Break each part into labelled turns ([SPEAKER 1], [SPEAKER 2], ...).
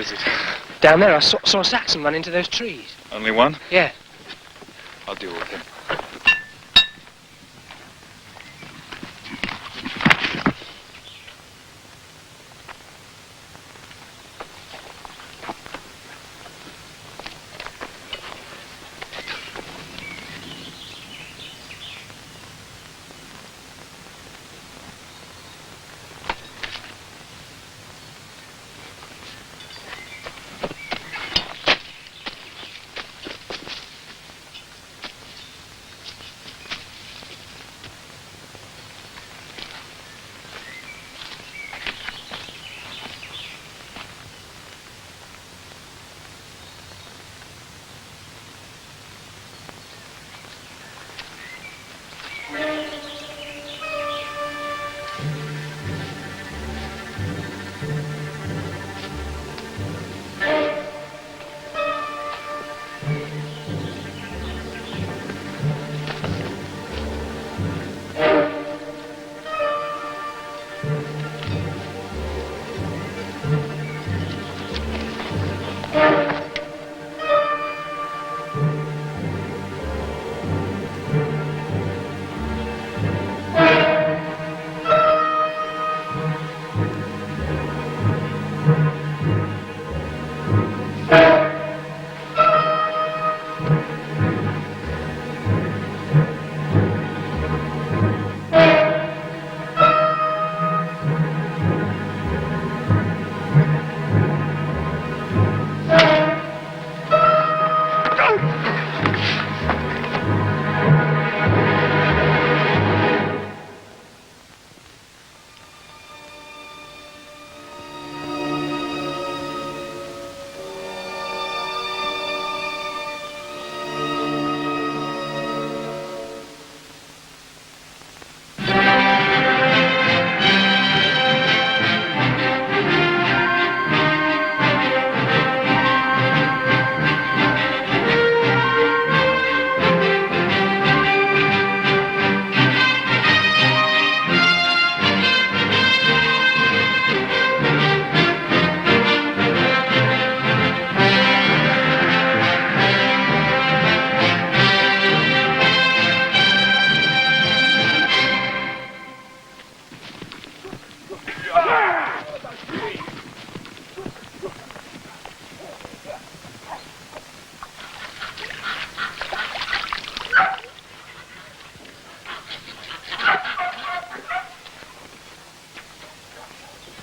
[SPEAKER 1] is it?
[SPEAKER 2] Down there, I saw a Saxon run into those trees.
[SPEAKER 1] Only one?
[SPEAKER 2] Yeah.
[SPEAKER 1] I'll deal with him.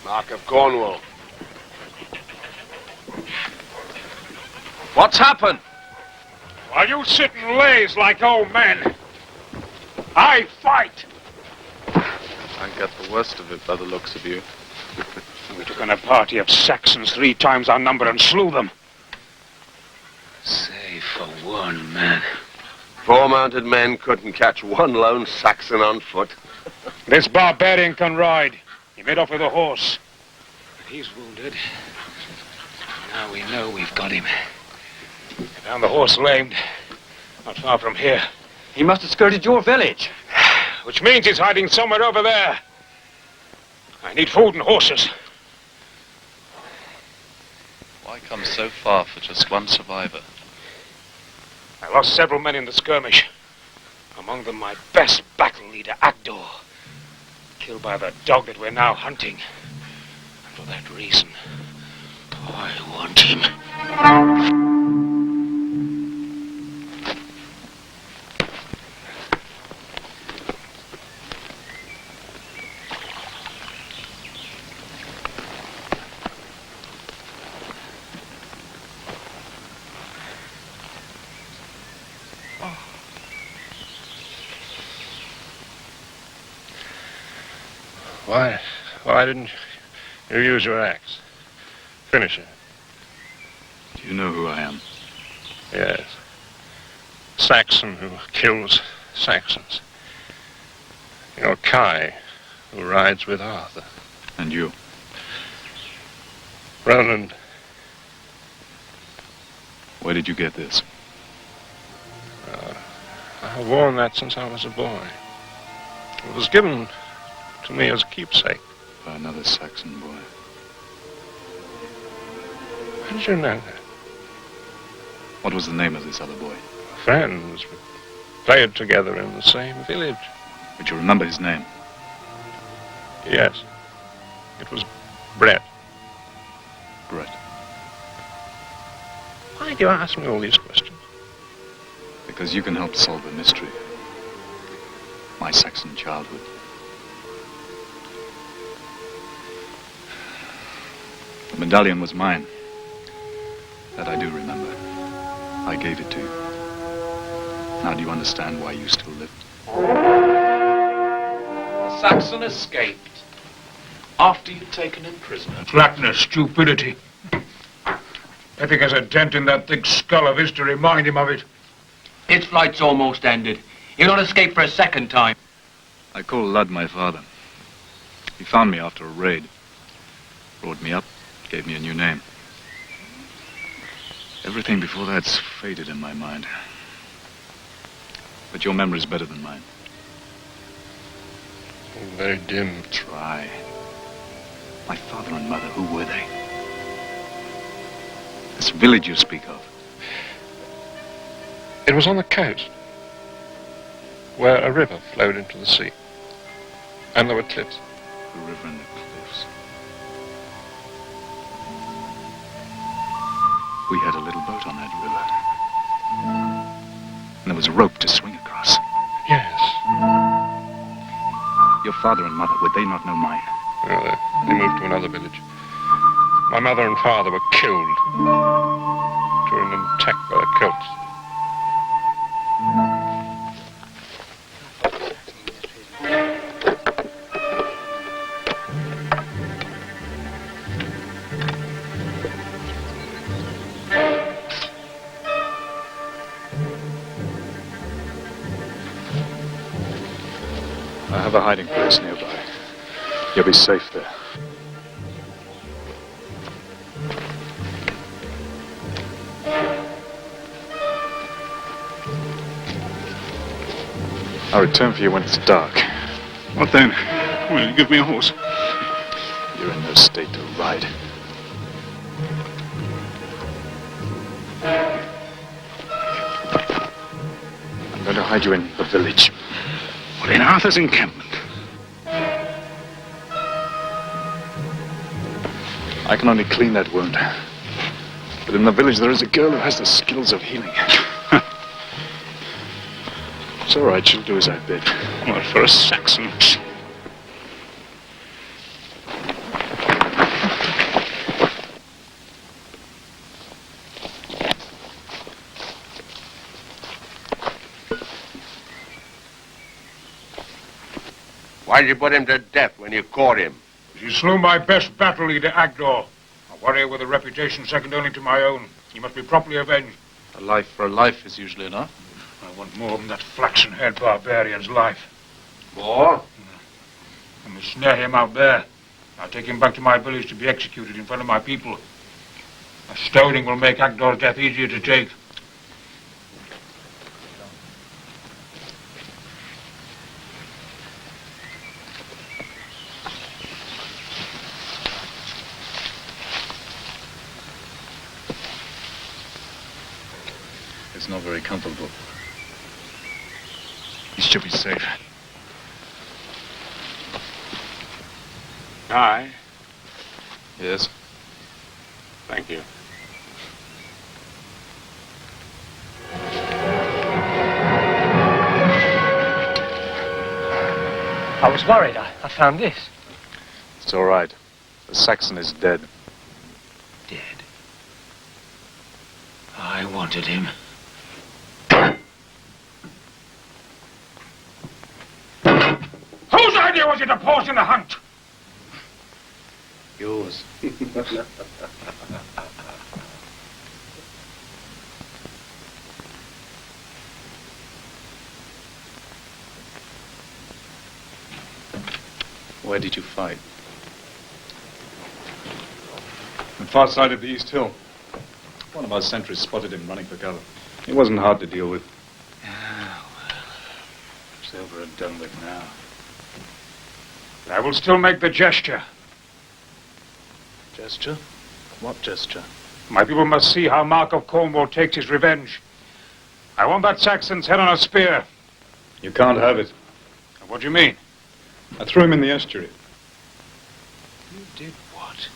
[SPEAKER 3] Mark of Cornwall.
[SPEAKER 4] What's happened?
[SPEAKER 5] While you sit and laze like old men, I fight.
[SPEAKER 1] I get the worst of it by the looks of you.
[SPEAKER 5] We took on a party of Saxons 3 times our number and slew them.
[SPEAKER 4] Save for one man.
[SPEAKER 3] 4 mounted men couldn't catch one lone Saxon on foot.
[SPEAKER 5] This barbarian can ride. He made off with a horse. But he's wounded. Now we know we've got him. I found the horse lamed. Not far from here.
[SPEAKER 4] He must have skirted your village.
[SPEAKER 5] Which means he's hiding somewhere over there. I need food and horses.
[SPEAKER 1] Why come so far for just one survivor?
[SPEAKER 5] I lost several men in the skirmish. Among them my best battle leader, Agdor. Killed by the dog that we're now hunting. And for that reason, I want him.
[SPEAKER 6] Why didn't you use your axe? Finish it.
[SPEAKER 1] Do you know who I am?
[SPEAKER 6] Yes. Saxon who kills Saxons. You're Kai, who rides with Arthur.
[SPEAKER 1] And you?
[SPEAKER 6] Roland.
[SPEAKER 1] Where did you get this?
[SPEAKER 6] I've worn that since I was a boy. It was given to me as a keepsake.
[SPEAKER 1] By another Saxon boy.
[SPEAKER 6] How did you know that?
[SPEAKER 7] What was the name of this other boy?
[SPEAKER 6] Friends. We played together in the same village.
[SPEAKER 7] But you remember his name?
[SPEAKER 6] Yes. It was Brett.
[SPEAKER 7] Brett.
[SPEAKER 6] Why do you ask me all these questions?
[SPEAKER 7] Because you can help solve the mystery. My Saxon childhood. The medallion was mine. That I do remember. I gave it to you. Now do you understand why you still lived?
[SPEAKER 5] The Saxon escaped after you'd taken him prisoner.
[SPEAKER 8] Flatness, stupidity. Epic has a dent in that thick skull of his to remind him of it.
[SPEAKER 4] His flight's almost ended. He'll not escape for a second time.
[SPEAKER 7] I called Lud my father. He found me after a raid. Brought me up, gave me a new name. Everything before that's faded in my mind. But your memory's better than mine.
[SPEAKER 6] Very dim.
[SPEAKER 7] Try. My father and mother, who were they? This village you speak of.
[SPEAKER 6] It was on the coast, where a river flowed into the sea. And there were cliffs.
[SPEAKER 7] The river and the cliffs. We had a little boat on that river. And there was a rope to swing across.
[SPEAKER 6] Yes.
[SPEAKER 7] Your father and mother, would they not know mine?
[SPEAKER 6] Well, they moved to another village. My mother and father were killed during an attack by the Celts.
[SPEAKER 7] I have a hiding place nearby. You'll be safe there. I'll return for you when it's dark.
[SPEAKER 6] What then? Will you give me a horse?
[SPEAKER 7] You're in no state to ride. I'm going to hide you in the village.
[SPEAKER 6] Well, in Arthur's encampment.
[SPEAKER 7] I can only clean that wound. But in the village there is a girl who has the skills of healing. It's all right, she'll do as I bid.
[SPEAKER 6] What, for a Saxon?
[SPEAKER 3] Why did you put him to death when you caught him?
[SPEAKER 8] You slew my best battle leader, Agdor. A warrior with a reputation second only to my own. He must be properly avenged.
[SPEAKER 1] A life for a life is usually enough.
[SPEAKER 8] I want more than that flaxen-haired barbarian's life.
[SPEAKER 3] More?
[SPEAKER 8] I must snare him out there. I'll take him back to my village to be executed in front of my people. A stoning will make Agdor's death easier to take.
[SPEAKER 7] It's not very comfortable. You should be safe.
[SPEAKER 6] Aye.
[SPEAKER 1] Yes.
[SPEAKER 6] Thank you.
[SPEAKER 2] I was worried. I found this.
[SPEAKER 7] It's all right. The Saxon is dead.
[SPEAKER 5] Dead. I wanted him.
[SPEAKER 8] Whose idea was it to pause in the hunt?
[SPEAKER 1] Yours. Where did you fight?
[SPEAKER 7] On the far side of the East Hill. One of our sentries spotted him running for cover. He wasn't hard to deal with.
[SPEAKER 1] Ah, well, it's over and done with now.
[SPEAKER 8] I will still make the gesture.
[SPEAKER 1] Gesture? What gesture?
[SPEAKER 8] My people must see how Mark of Cornwall takes his revenge. I want that Saxon's head on a spear.
[SPEAKER 7] You can't have it.
[SPEAKER 8] What do you mean?
[SPEAKER 7] I threw him in the estuary.
[SPEAKER 8] You did what?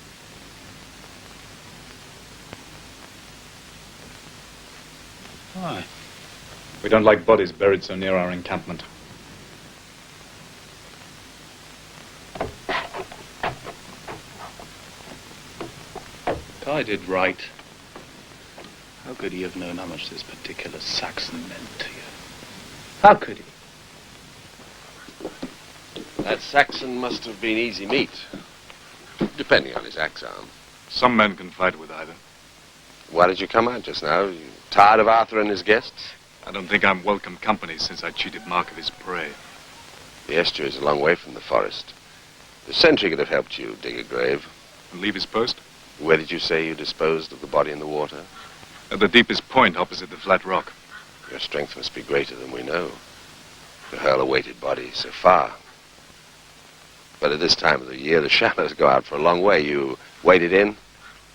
[SPEAKER 8] Why?
[SPEAKER 7] We don't like bodies buried so near our encampment.
[SPEAKER 9] I did right. How could he have known how much this particular Saxon meant to you? How could he?
[SPEAKER 3] That Saxon must have been easy meat, depending on his axe arm.
[SPEAKER 7] Some men can fight with either.
[SPEAKER 3] Why did you come out just now? You tired of Arthur and his guests?
[SPEAKER 7] I don't think I'm welcome company since I cheated Mark of his prey.
[SPEAKER 3] The estuary is a long way from the forest. The sentry could have helped you dig a grave.
[SPEAKER 7] And leave his post?
[SPEAKER 3] Where did you say you disposed of the body in the water?
[SPEAKER 7] At the deepest point opposite the flat rock.
[SPEAKER 3] Your strength must be greater than we know, to hurl a weighted body so far. But at this time of the year, the shallows go out for a long way. You waded in?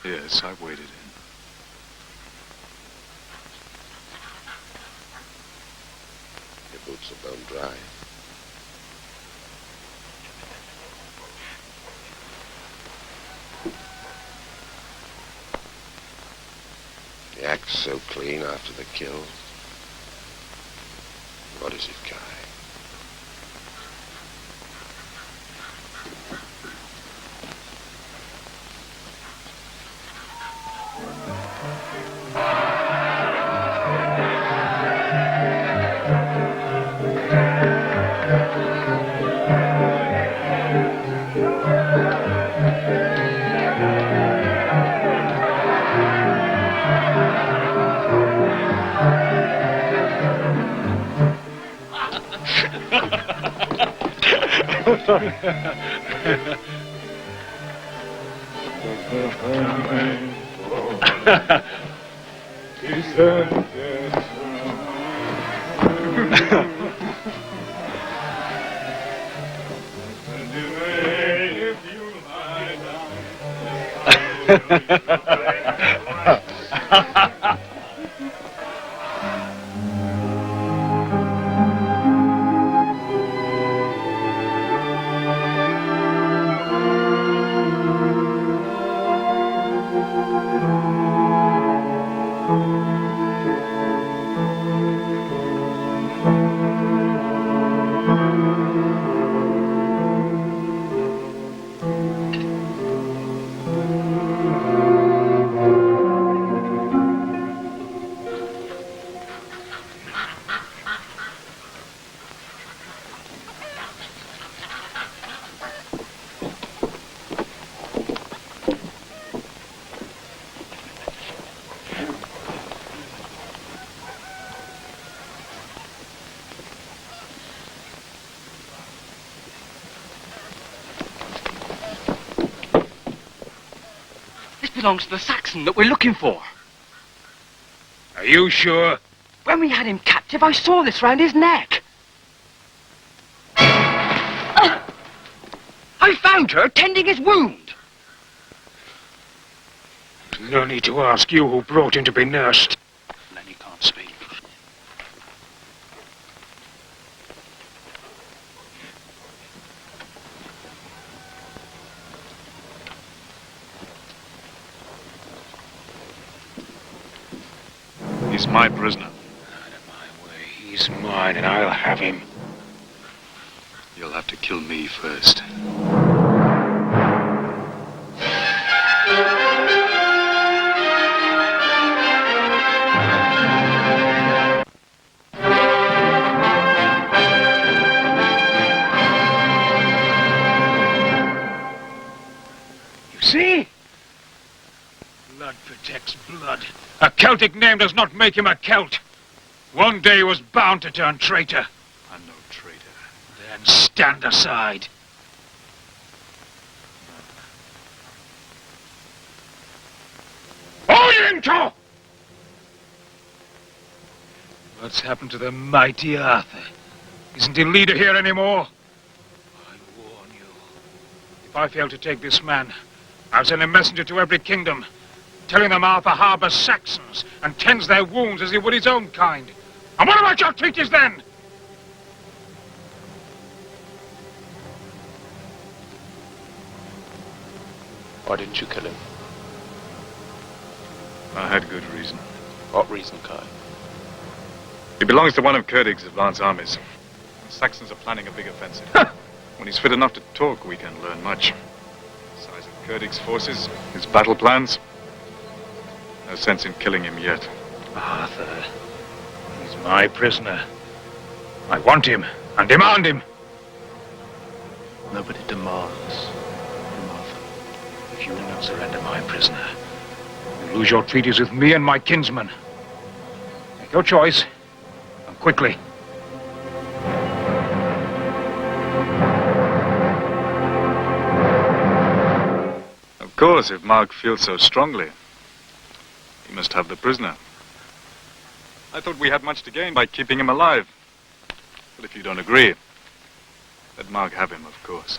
[SPEAKER 7] Yes, I waded in.
[SPEAKER 3] Your boots are bone dry. The axe so clean after the kill. What is it, Kai?
[SPEAKER 2] Belongs to the Saxon that we're looking for.
[SPEAKER 8] Are you sure?
[SPEAKER 2] When we had him captive, I saw this round his neck. I found her tending his wound.
[SPEAKER 8] No need to ask you who brought him to be nursed.
[SPEAKER 9] Then he can't speak.
[SPEAKER 7] He's my prisoner.
[SPEAKER 8] Out of my way. He's mine, and I'll have him.
[SPEAKER 7] You'll have to kill me first.
[SPEAKER 8] You see? Blood protects blood. A Celtic name does not make him a Celt. One day he was bound to turn traitor.
[SPEAKER 7] I'm no traitor.
[SPEAKER 8] Then stand aside. Odinto! What's happened to the mighty Arthur? Isn't he leader here anymore? I warn you. If I fail to take this man, I'll send a messenger to every kingdom. telling them Arthur harbours Saxons and tends their wounds as he would his own kind. And what about your treaties then?
[SPEAKER 9] Why didn't you kill him?
[SPEAKER 7] I had good reason.
[SPEAKER 9] What reason, Kai?
[SPEAKER 7] He belongs to one of Kurdig's advance armies. The Saxons are planning a big offensive. When he's fit enough to talk, we can learn much. The size of Kurdig's forces, his battle plans. No sense in killing him yet.
[SPEAKER 8] Arthur, he's my prisoner. I want him and demand him.
[SPEAKER 9] Nobody demands him, Arthur.
[SPEAKER 8] If you will not surrender my prisoner, you lose your treaties with me and my kinsmen. Make your choice, and quickly.
[SPEAKER 7] Of course, if Mark feels so strongly, he must have the prisoner. I thought we had much to gain by keeping him alive. But if you don't agree, let Mark have him, of course.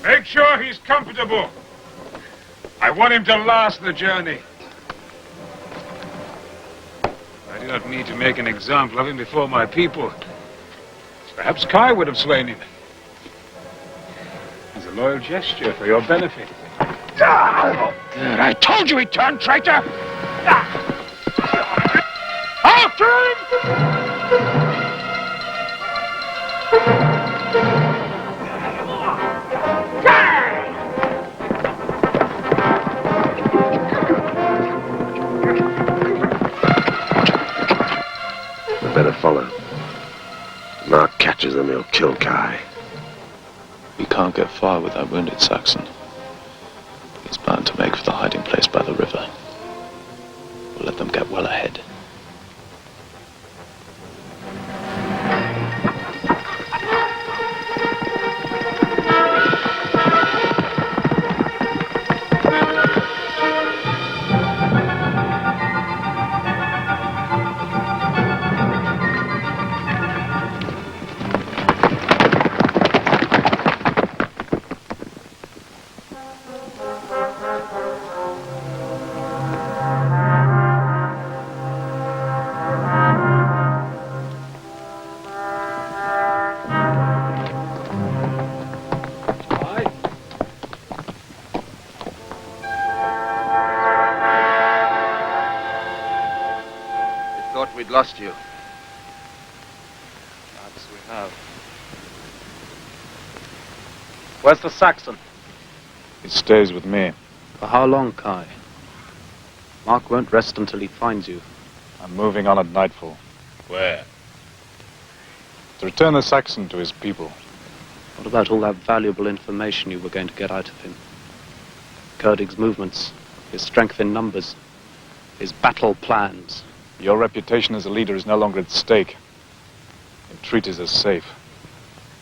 [SPEAKER 8] Make sure he's comfortable. I want him to last the journey. I do not need to make an example of him before my people. Perhaps Kai would have slain him. As a loyal gesture for your benefit. There, I told you he'd turn traitor! After him!
[SPEAKER 3] Better follow. Mark catches them, he'll kill Kai.
[SPEAKER 9] We can't get far with that wounded Saxon. He's bound to make for the hiding place by the river. We'll let them get well ahead.
[SPEAKER 3] We'd lost you.
[SPEAKER 9] Perhaps we have. Where's the Saxon?
[SPEAKER 7] He stays with me.
[SPEAKER 9] For how long, Kai? Mark won't rest until he finds you.
[SPEAKER 7] I'm moving on at nightfall.
[SPEAKER 8] Where?
[SPEAKER 7] To return the Saxon to his people.
[SPEAKER 9] What about all that valuable information you were going to get out of him? Kurdig's movements, his strength in numbers, his battle plans.
[SPEAKER 7] Your reputation as a leader is no longer at stake. Your treaties are safe.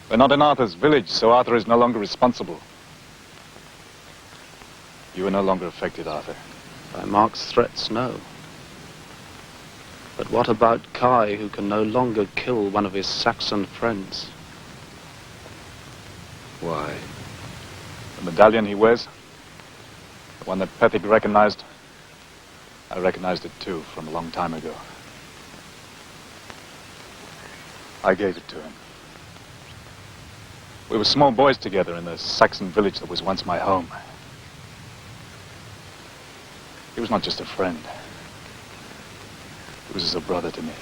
[SPEAKER 7] They're not in Arthur's village, so Arthur is no longer responsible. You are no longer affected, Arthur.
[SPEAKER 9] By Mark's threats, no. But what about Kai, who can no longer kill one of his Saxon friends?
[SPEAKER 3] Why?
[SPEAKER 7] The medallion he wears, the one that Pethig recognized, I recognized it too from a long time ago. I gave it to him. We were small boys together in the Saxon village that was once my home. He was not just a friend. He was as a brother to me.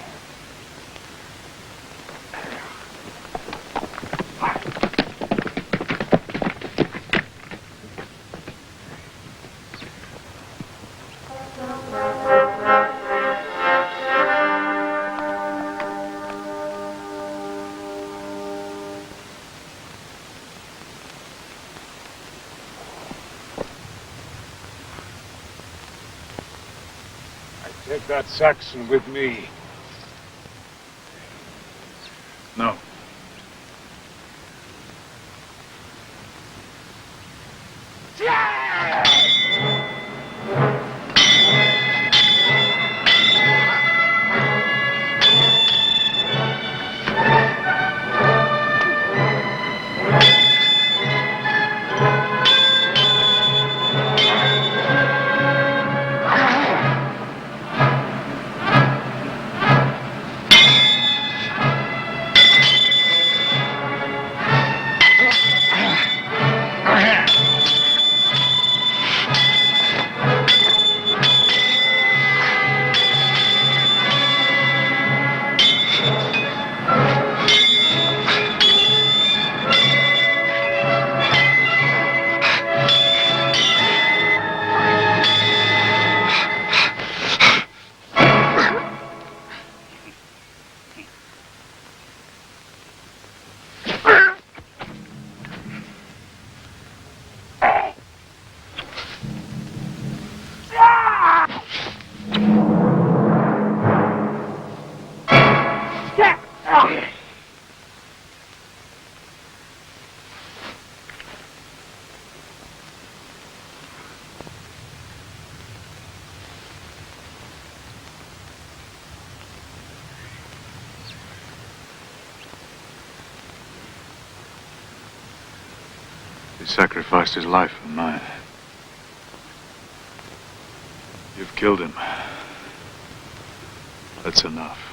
[SPEAKER 8] Take that Saxon with me.
[SPEAKER 7] No. He sacrificed his life for mine. You've killed him. That's enough.